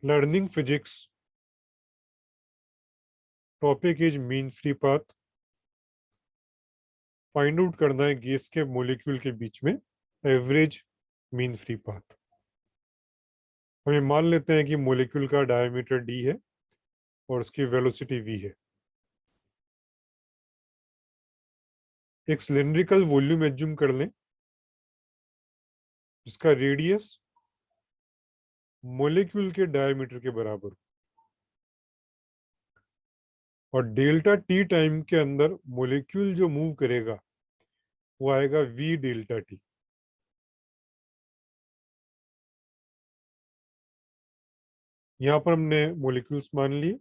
Learning physics, topic is mean free path. Find out करना है gas के molecule के बीच में एवरेज मीन फ्री पाथ। हमें मान लेते हैं कि मॉलिक्यूल का डायमीटर d है और उसकी वेलोसिटी v है। एक सिलिंड्रिकल वॉल्यूम एज्यूम कर लें जिसका रेडियस मॉलिक्यूल के डायमीटर के बराबर हो, और डेल्टा टी टाइम के अंदर मॉलिक्यूल जो मूव करेगा वो आएगा v डेल्टा टी। यहां पर हमने मॉलिक्यूल्स मान लिए।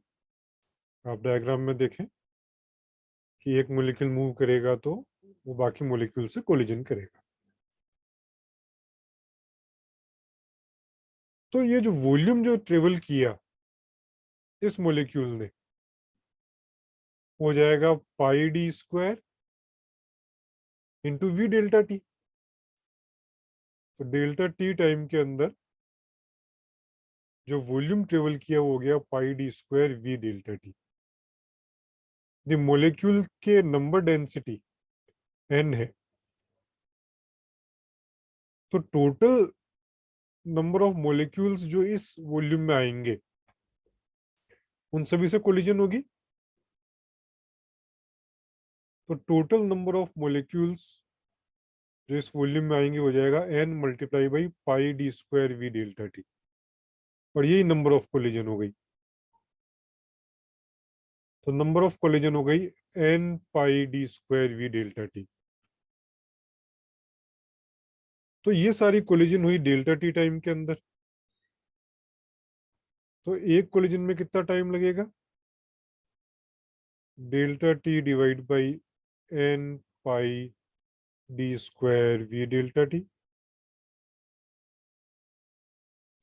आप डायग्राम में देखें कि एक मॉलिक्यूल मूव करेगा तो वो बाकी मॉलिक्यूल से कोलिजन करेगा। तो ये जो वॉल्यूम जो ट्रेवल किया इस मॉलिक्यूल ने हो जाएगा pi d square into v delta t. तो डेल्टा टी टाइम के अंदर जो वॉल्यूम ट्रेवल किया वो हो गया pi d square v delta t. The molecule के नंबर डेंसिटी n है, तो टोटल नंबर ऑफ मॉलिक्यूल्स जो इस वॉल्यूम में आएंगे उन सभी से कोलिजन होगी। तो टोटल नंबर ऑफ मॉलिक्यूल्स जो इस वॉल्यूम में आएंगे हो जाएगा n multiply by pi d square v delta T, और यही नंबर ऑफ कोलिजन हो गई। तो नंबर ऑफ कोलिजन हो गई n pi d square v delta t. तो ये सारी कोलिजन हुई डेल्टा टी टाइम के अंदर। तो एक कोलिजन में कितना टाइम लगेगा? Delta t divide by n pi d square v delta t.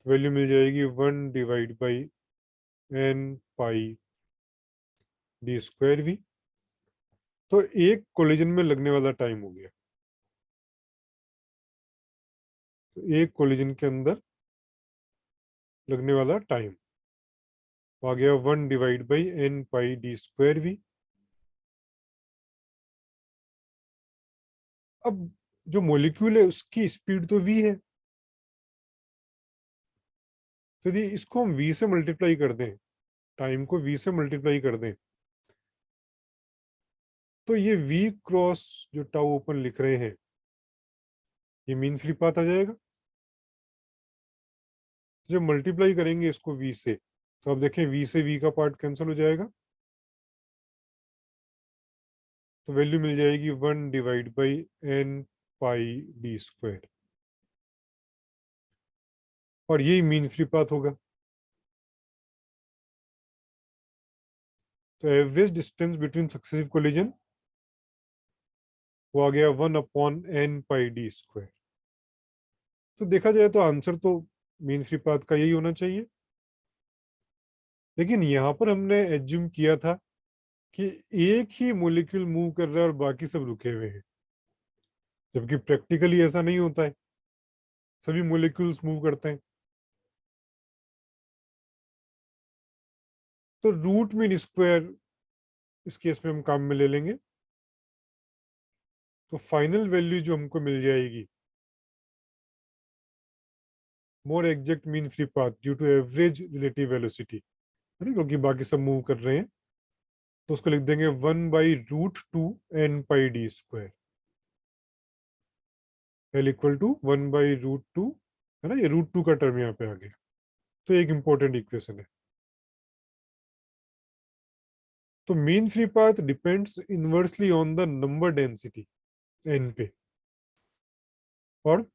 Value मिल जाएगी 1/n pi d square we. तो एक कोलिजन में लगने वाला टाइम हो गया। तो एक कोलिजन के अंदर लगने वाला टाइम आ गया 1/n pi d square we. अब जो मॉलिक्यूल है उसकी स्पीड तो v है, तो यदि इसको हम v से मल्टीप्लाई कर दें, टाइम को v से मल्टीप्लाई कर दें, तो ये v क्रॉस जो टाउ ओपन लिख रहे हैं ये मीन फ्री पाथ आ जाएगा। जब मल्टीप्लाई करेंगे इसको v से तो आप देखें v से v का पार्ट कैंसिल हो जाएगा, तो वैल्यू मिल जाएगी 1/n पाई डी स्क्वायर, और यही मीन फ्री पाथ होगा। तो average distance between successive collision वो आ गया 1/n पाई डी स्क्वायर। तो देखा जाए तो आंसर तो मीन फ्री पाथ का यही होना चाहिए, लेकिन यहां पर हमने एज्यूम किया था कि एक ही मॉलिक्यूल मूव कर रहा है और बाकी सब रुके हुए हैं, जबकि प्रैक्टिकली ऐसा नहीं होता है, सभी मॉलिक्यूल्स मूव करते हैं। तो रूट मीन स्क्वायर इस केस में हम काम में ले लेंगे। तो फाइनल वैल्यू जो हमको मिल जाएगी more exact mean free path due to average relative velocity, है ना, क्योंकि बाकी सब मूव कर रहे हैं, तो उसको लिख देंगे 1/√2 n pi d square l equal to 1/√2, है ना, ये √2 का टर्म यहाँ पे आ गया। तो एक इंपॉर्टेंट इक्वेशन है। तो mean free path depends inversely on the number density n पे और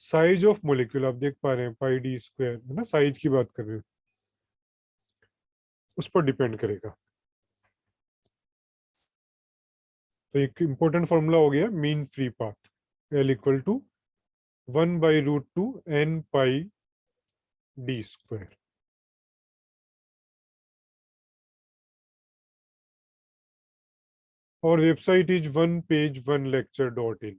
साइज ऑफ मॉलिक्यूल। आप देख पा रहे हैं पाई डी स्क्वायर, है ना, साइज की बात कर रहे हैं, उस पर डिपेंड करेगा। तो एक इंपॉर्टेंट फॉर्मूला हो गया mean free path, l equal to 1/√2 n pi d square. और वेबसाइट इज 1page1lecture.in।